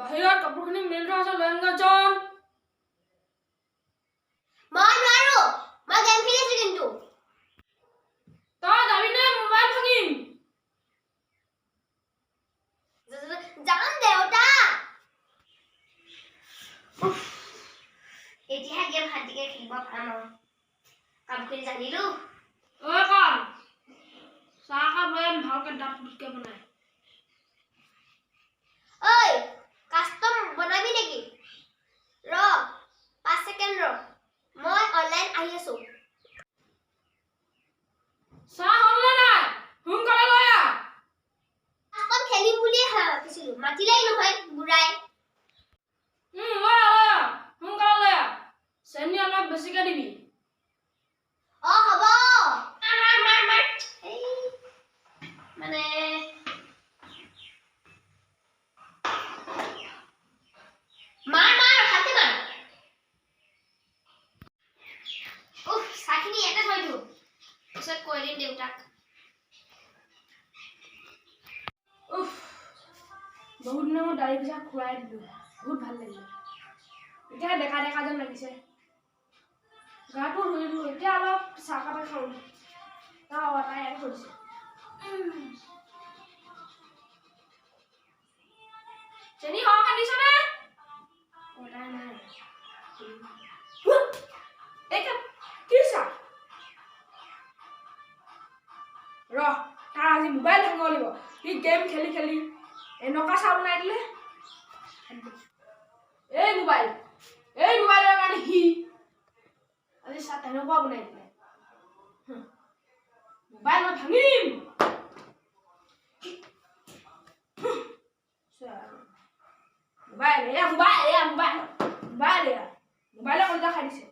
বাহিৰত কাপোৰখিনি মেলি থোৱা আছে লৈ আনগৈ জন মই নোৱাৰো মই গেম খেলি আছো কিন্তু তই যাবি নে মোবাইল ভাঙিম যাম দেউতা এতিয়া গেম হাতিকে খেলিব পাম কামখিনি জানিলো ঐ কাম চাহ কাপ লৈ ভালকে দাঁত ফুটকে বনাই ঐ কাস্টম বনাবি নেকি ৰ 5 সেকেন্ড ৰ মই অনলাইন আহি আছো চাহ হ'ল নে নাই সোনকালে লৈ আহ কাস্টম খেলিম বুলিয়ে ভাবিছিলো মাতিলাই নহয় বুঢ়াই লৈ আহ সোনকালে লৈ আহ চেনি অলপ বেছিকে দিবি হ'ব মাৰ এই মানে মাৰ ভালকে মাৰ চাখিনি এটা থৈ দিওঁ পিছত কৈ দিম দেউতাক বহুত দিনৰ মূৰত দাঢ়ি পিছা খুৱাই দিলো বহুত ভাল লাগিলে এতিয়া ডেকা ডেকা যেন লাগিছে গাটো ধুই দিলো এতিয়া অলপ চাহকাপ খাওঁ তাই ইয়াত কৰিছে চেনি সৰহকৈ দিছনে তাই নাই কি চাহ ৰহ তাৰ আজি মোবাইল ভাঙিব লাগিব সি গেম খেলি খেলি এনেকুৱা চাহ বনাই দিলে এই মোবাইলৰ কাৰণে সি আজি চাহ তেনেকুৱা বনাই দিলে মোবাইল মই ভাঙিম মোবাইলৰ কলিজা খাই দিছে